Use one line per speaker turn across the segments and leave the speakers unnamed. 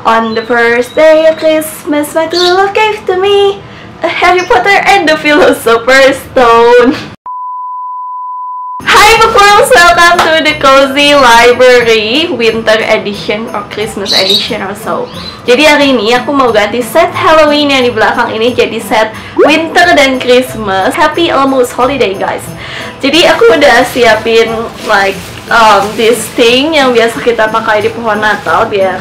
On the first day of Christmas, my true love gave to me a Harry Potter and the Philosopher's Stone. Hi bookworms, welcome to the Cozy Library Winter Edition or Christmas Edition or so. Jadi hari ini aku mau ganti set Halloween yang di belakang ini jadi set Winter dan Christmas. Happy almost holiday guys. Jadi aku udah siapin like this thing yang biasa kita pakai di pohon Natal biar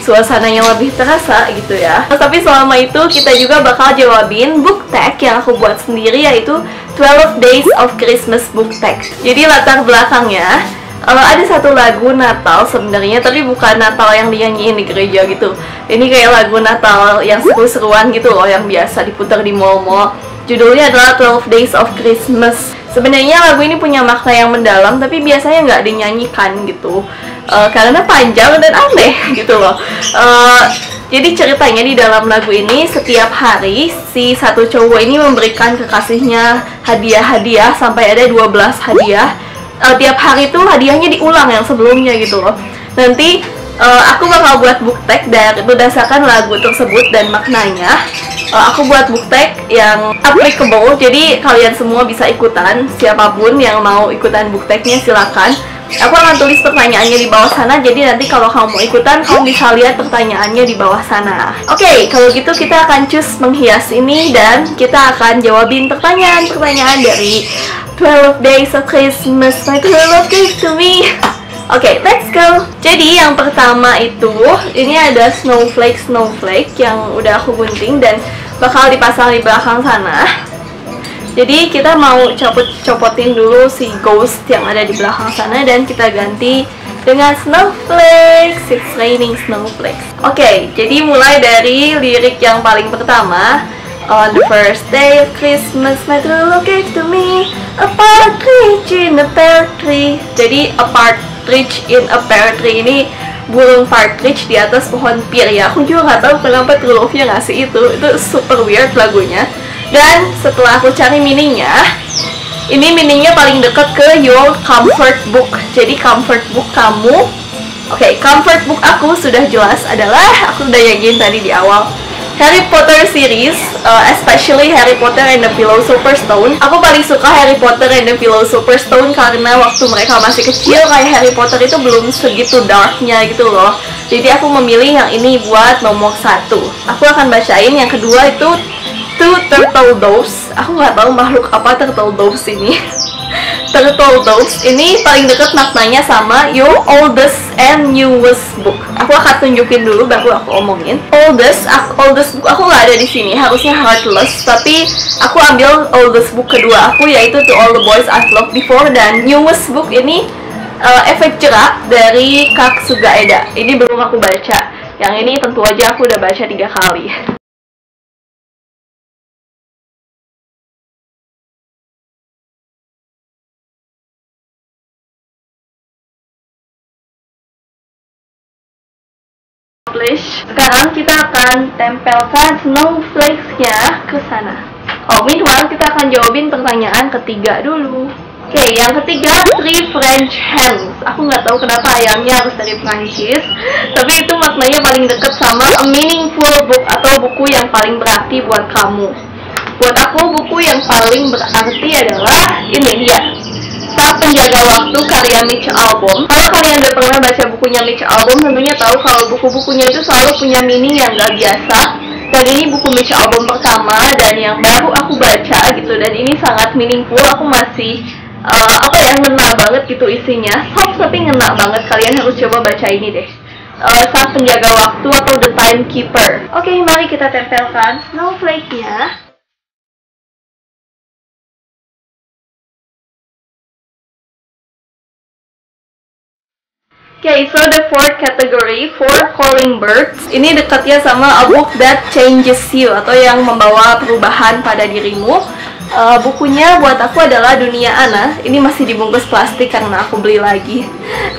suasananya lebih terasa gitu ya. Tapi selama itu kita juga bakal jawabin book tag yang aku buat sendiri, yaitu 12 Days of Christmas book tag. Jadi latar belakangnya ada satu lagu Natal sebenarnya, tapi bukan Natal yang dinyanyiin di gereja gitu. Ini kayak lagu Natal yang seru-seruan gitu loh, yang biasa diputar di mall-mall. Judulnya adalah 12 Days of Christmas. Sebenarnya lagu ini punya makna yang mendalam, tapi biasanya nggak dinyanyikan gitu. Karena panjang dan aneh gitu loh. Jadi ceritanya di dalam lagu ini setiap hari si satu cowok ini memberikan kekasihnya hadiah-hadiah sampai ada 12 hadiah. Tiap hari itu hadiahnya diulang yang sebelumnya gitu loh. Nanti aku bakal buat book tag dari berdasarkan lagu tersebut dan maknanya. Aku buat book tag yang applicable, jadi kalian semua bisa ikutan. Siapapun yang mau ikutan book tagnya silakan. Aku akan tulis pertanyaannya di bawah sana, jadi nanti kalau kamu mau ikutan, kamu bisa lihat pertanyaannya di bawah sana. Oke, kalau gitu kita akan choose menghias ini dan kita akan jawabin pertanyaan-pertanyaan dari 12 Days of Christmas my true love gave to me. Oke, let's go. Jadi yang pertama itu, ini ada snowflake yang udah aku gunting dan bakal dipasang di belakang sana. Jadi kita mau copotin dulu si ghost yang ada di belakang sana dan kita ganti dengan snowflakes. It's raining snowflakes. Oke, jadi mulai dari lirik yang paling pertama. On the first day of Christmas, my true love gave to me a partridge in a pear tree. Jadi a partridge in a pear tree ini burung partridge di atas pohon pir ya. Aku juga nggak tahu kenapa true love-nya ngasih itu super weird lagunya. Dan setelah aku cari meaningnya, ini meaningnya paling dekat ke your comfort book. Jadi comfort book kamu. Oke, comfort book aku sudah jelas adalah, aku udah yakin tadi di awal, Harry Potter series, especially Harry Potter and the Philosopher's Stone. Aku paling suka Harry Potter and the Philosopher's Stone karena waktu mereka masih kecil kayak Harry Potter itu belum segitu darknya gitu loh. Jadi aku memilih yang ini buat nomor 1. Aku akan bacain yang kedua itu Two Turtle Doves. Aku nggak tahu makhluk apa turtle doves ini. Turtle doves ini paling dekat maknanya sama your oldest and newest book. Aku akan tunjukin dulu baru aku omongin. Oldest book aku nggak ada di sini. Harusnya Heartless, tapi aku ambil oldest book kedua aku, yaitu To All the Boys I've Loved Before. Dan newest book ini Efek Jerak dari Kak Sugaeda. Ini belum aku baca. Yang ini tentu aja aku udah baca 3 kali. Sekarang kita akan tempelkan snowflakes-nya ke sana. Meanwhile kita akan jawabin pertanyaan ketiga dulu. Oke, yang ketiga, 3 French hens. Aku nggak tahu kenapa ayamnya harus dari Prancis, tapi itu maknanya paling deket sama a meaningful book atau buku yang paling berarti buat kamu. Buat aku, buku yang paling berarti adalah ini dia, Saat Penjaga Waktu karya Mitch Albom. Kalau kalian udah pernah baca bukunya Mitch Albom, tentunya tahu kalau buku-bukunya itu selalu punya meaning yang gak biasa. Dan ini buku Mitch Albom pertama dan yang baru aku baca gitu, dan ini sangat meaningful. Aku masih ngena banget gitu isinya. Soft tapi ngena banget. Kalian harus coba baca ini deh. Saat Penjaga Waktu atau The Timekeeper. Oke, mari kita tempelkan snowflake-nya. Okay, so the fourth category, For Calling Birds. Ini dekatnya sama A Book That Changes You, atau yang membawa perubahan pada dirimu. Bukunya buat aku adalah Dunia Ana. Ini masih dibungkus plastik karena aku beli lagi.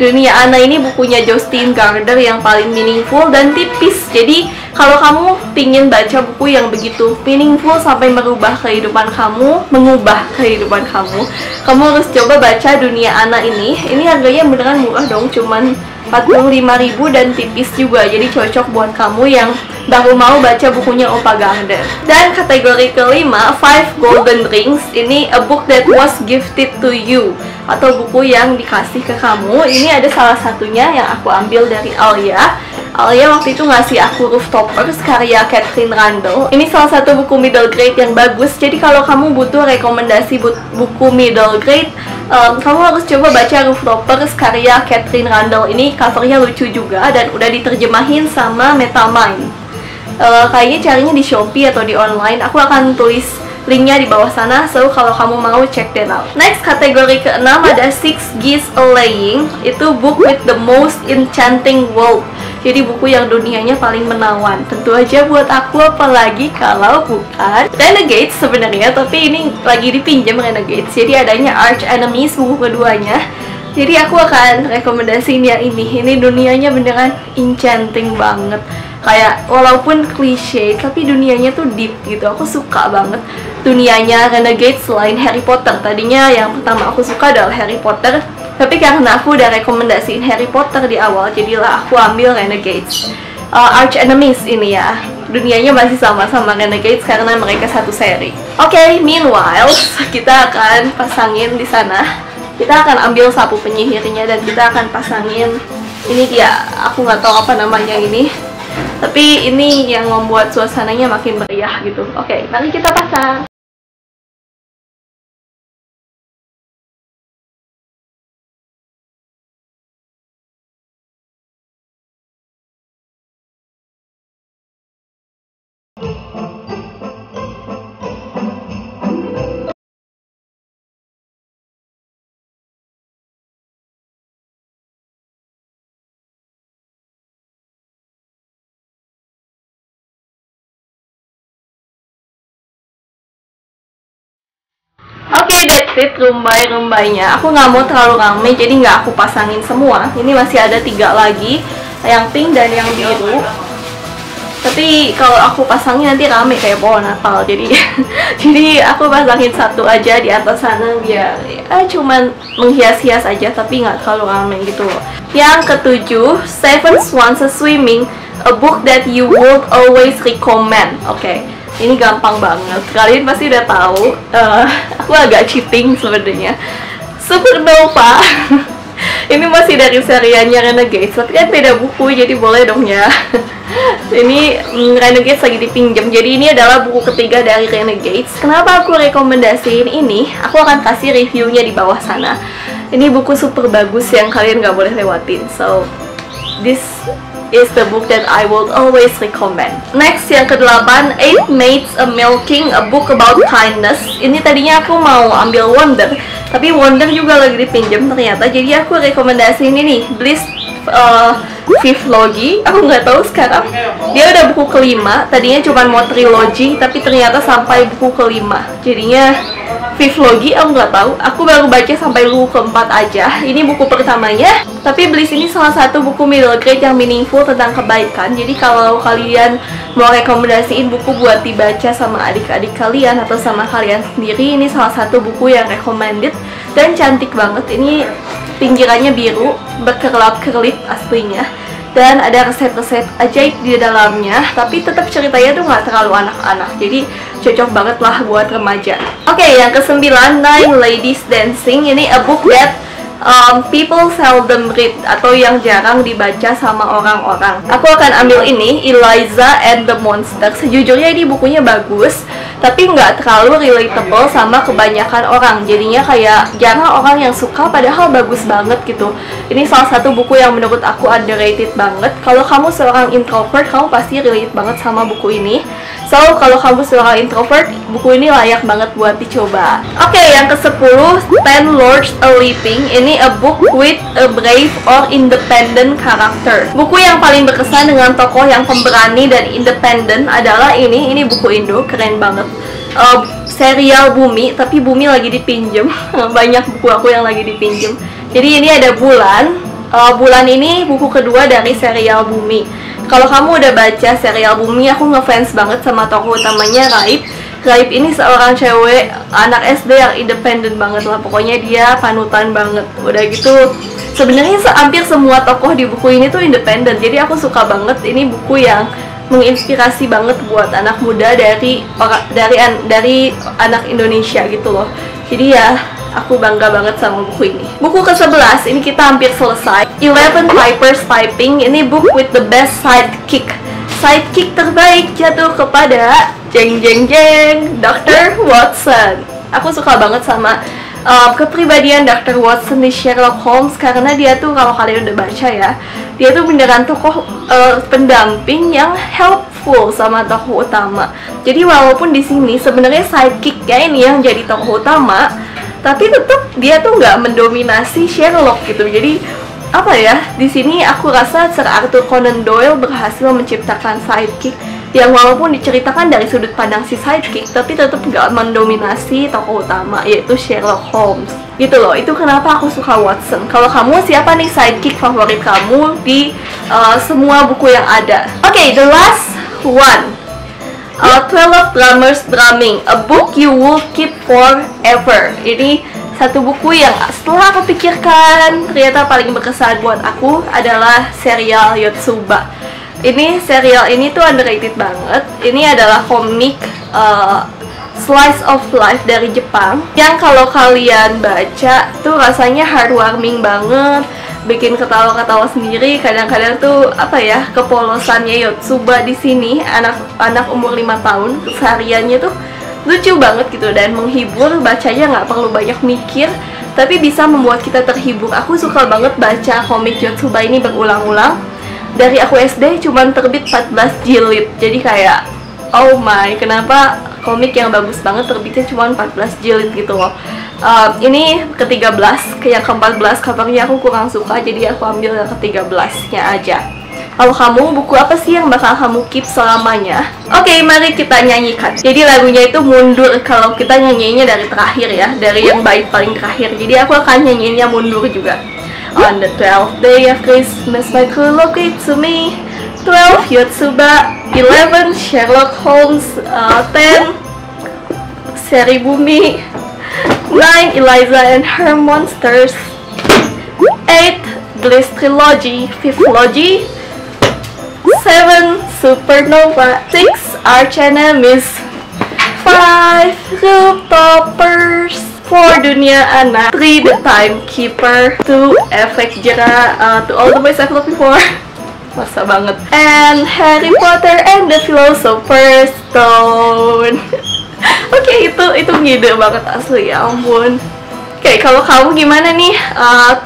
Dunia Ana ini bukunya Jostein Gaarder yang paling meaningful dan tipis. Jadi Kalau kamu pingin baca buku yang begitu meaningful sampai merubah kehidupan kamu, mengubah kehidupan kamu harus coba baca Dunia Ana ini. Ini harganya beneran murah dong, cuman 45.000 dan tipis juga. Jadi cocok buat kamu yang baru mau baca bukunya Opa Gardner. Dan kategori kelima, 5 Golden Rings. Ini a book that was gifted to you, atau buku yang dikasih ke kamu. Ini ada salah satunya yang aku ambil dari Alia. Alia waktu itu ngasih aku Rooftopers karya Catherine Randall. Ini salah satu buku middle grade yang bagus. Jadi kalau kamu butuh rekomendasi buku middle grade, kamu harus coba baca Rooftopers karya Catherine Randall. Ini covernya lucu juga dan udah diterjemahin sama Metamind. Kayaknya carinya di Shopee atau di online. Aku akan tulis linknya di bawah sana, so kalau kamu mau check that out. Next, kategori keenam ada Six Geese A-Laying. Itu book with the most enchanting world. Jadi buku yang dunianya paling menawan. Tentu aja buat aku, apalagi kalau bukan Renegades sebenarnya, tapi ini lagi dipinjam Renegades. Jadi adanya Arch Enemies buku keduanya. Jadi aku akan rekomendasiin yang ini. Ini dunianya beneran enchanting banget. Kayak walaupun klise, tapi dunianya tuh deep gitu. Aku suka banget dunianya Renegades selain Harry Potter. Tadinya yang pertama aku suka adalah Harry Potter, tapi karena aku udah rekomendasiin Harry Potter di awal, jadilah aku ambil Renegades. Arch Enemies ini ya, dunianya masih sama-sama Renegades karena mereka satu seri. Oke, meanwhile kita akan pasangin di sana. Kita akan ambil sapu penyihirnya dan kita akan pasangin. Ini dia, aku nggak tahu apa namanya ini, tapi ini yang membuat suasananya makin meriah gitu. Oke, mari kita pasang. Oke, that's it rumbai-rumbainya. Aku nggak mau terlalu ramai, jadi nggak aku pasangin semua. Ini masih ada 3 lagi, yang pink dan yang biru. Tapi kalau aku pasangin nanti rame kayak pohon Natal. Jadi jadi aku pasangin satu aja di atas sana biar cuman menghias-hias aja, tapi nggak terlalu rame gitu loh. Yang ketujuh, Seven Swans Swimming, a book that you would always recommend. Oke. Ini gampang banget, kalian pasti udah tahu. Aku agak cheating sebenarnya. Supernova. Ini masih dari seriannya Renegades, tapi kan beda buku, jadi boleh dong ya. Ini Renegades lagi dipinjam, jadi ini adalah buku ketiga dari Renegades. Kenapa aku rekomendasiin ini? Aku akan kasih reviewnya di bawah sana. Ini buku super bagus yang kalian gak boleh lewatin. So, this is the book that I would always recommend. Next, yang ke-8, 8 Maids a Milking, a book about kindness. Ini tadinya aku mau ambil Wonder, tapi Wonder juga lagi dipinjam ternyata. Jadi aku rekomendasiin ini, Bliss Fifth Logi. Aku nggak tahu sekarang dia udah buku kelima. Tadinya cuma mau trilogi, tapi ternyata sampai buku kelima. Jadinya Fifth Logi, aku nggak tahu. Aku baru baca sampai buku keempat aja. Ini buku pertamanya. Tapi Bliss ini salah satu buku middle grade yang meaningful tentang kebaikan. Jadi kalau kalian mau rekomendasiin buku buat dibaca sama adik-adik kalian atau sama kalian sendiri, ini salah satu buku yang recommended dan cantik banget. Ini pinggirannya biru, berkerlap-kerlip aslinya. Dan ada resep-resep ajaib di dalamnya, tapi tetap ceritanya tuh nggak terlalu anak-anak, jadi cocok banget lah buat remaja. Oke, yang ke-9, 9 Ladies Dancing. Ini a book that people seldom read, atau yang jarang dibaca sama orang-orang. Aku akan ambil ini, Eliza and the Monster. Sejujurnya ini bukunya bagus, tapi nggak terlalu relatable sama kebanyakan orang. Jadinya kayak jarang orang yang suka, padahal bagus banget gitu. Ini salah satu buku yang menurut aku underrated banget. Kalau kamu seorang introvert, kamu pasti relate banget sama buku ini. So, kalau kamu seorang introvert, buku ini layak banget buat dicoba. Oke, yang ke-10, 10 Lords a Leaping. Ini a book with a brave or independent character. Buku yang paling berkesan dengan tokoh yang pemberani dan independen adalah ini. Ini buku Indo, keren banget. Serial Bumi, tapi Bumi lagi dipinjem. Banyak buku aku yang lagi dipinjem. Jadi ini ada Bulan. Bulan ini buku kedua dari serial Bumi. Kalau kamu udah baca serial Bumi, aku ngefans banget sama tokoh utamanya Raib. Raib ini seorang cewek anak SD yang independen banget lah, pokoknya dia panutan banget. Udah gitu, sebenarnya hampir semua tokoh di buku ini tuh independen. Jadi aku suka banget, ini buku yang menginspirasi banget buat anak muda dari anak Indonesia gitu loh. Jadi ya, aku bangga banget sama buku ini. Buku ke-11, ini kita hampir selesai. 11 Pipers Piping, ini book with the best sidekick. Sidekick terbaik jatuh kepada jeng jeng jeng Dr. Watson. Aku suka banget sama kepribadian Dr. Watson di Sherlock Holmes, karena dia tuh, kalau kalian udah baca ya, dia tuh beneran tokoh pendamping yang helpful sama tokoh utama. Jadi walaupun di sini sebenarnya sidekicknya ini yang jadi tokoh utama, tapi tetap dia tuh nggak mendominasi Sherlock gitu. Jadi apa ya, di sini aku rasa Sir Arthur Conan Doyle berhasil menciptakan sidekick yang walaupun diceritakan dari sudut pandang si sidekick, tapi tetap nggak mendominasi tokoh utama, yaitu Sherlock Holmes. Gitu loh, itu kenapa aku suka Watson. Kalau kamu, siapa nih sidekick favorit kamu di semua buku yang ada? Oke, the last one. 12 Drummers Drumming, a book you will keep forever. Ini satu buku yang setelah aku pikirkan ternyata paling berkesan buat aku adalah serial Yotsuba. Ini serial ini tuh underrated banget. Ini adalah komik slice of life dari Jepang yang kalau kalian baca tuh rasanya heartwarming banget, bikin ketawa-ketawa sendiri. Kadang-kadang tuh apa ya, kepolosannya Yotsuba di sini, anak umur 5 tahun, kesehariannya tuh lucu banget gitu dan menghibur. Bacanya nggak perlu banyak mikir, tapi bisa membuat kita terhibur. Aku suka banget baca komik Yotsuba ini berulang-ulang. Dari aku SD cuman terbit 14 jilid. Jadi kayak, oh my, kenapa komik yang bagus banget terbitnya cuma 14 jilid gitu loh. Ini ke-13, yang ke-14 covernya aku kurang suka, jadi aku ambil yang ke-13-nya aja. Kalau kamu, buku apa sih yang bakal kamu keep selamanya? Oke, mari kita nyanyikan. Jadi lagunya itu mundur kalau kita nyanyinya dari terakhir ya, dari yang bait paling terakhir. Jadi aku akan nyanyiinnya mundur juga. On the 12th day of Christmas, my crew look to me. 12 Yotsuba, 11 Sherlock Holmes, 10 seri Bumi, 9 Eliza and her monsters, 8 Bliss Trilogy, 5th Logi, 7 Supernova, 6 Arch Enemies, 5 Rooftoppers, 4 Dunia Anak, 3 The Timekeeper, 2 Efek Jera, To All the Boys I've Loved Before, masa banget, and Harry Potter and the Philosopher's Stone. Oke, itu ngide banget asli, ya ampun. Oke, kalau kamu gimana nih? 12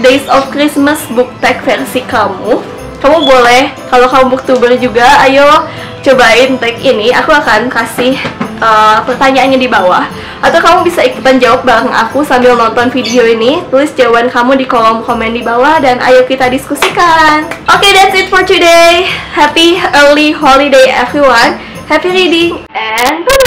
Days of Christmas book tag versi kamu. Kamu boleh, kalau kamu booktuber juga, ayo cobain tag ini. Aku akan kasih pertanyaannya di bawah, atau kamu bisa ikutan jawab bareng aku sambil nonton video ini. Tulis jawaban kamu di kolom komen di bawah dan ayo kita diskusikan. Oke, that's it for today. Happy early holiday everyone. Happy reading and bye.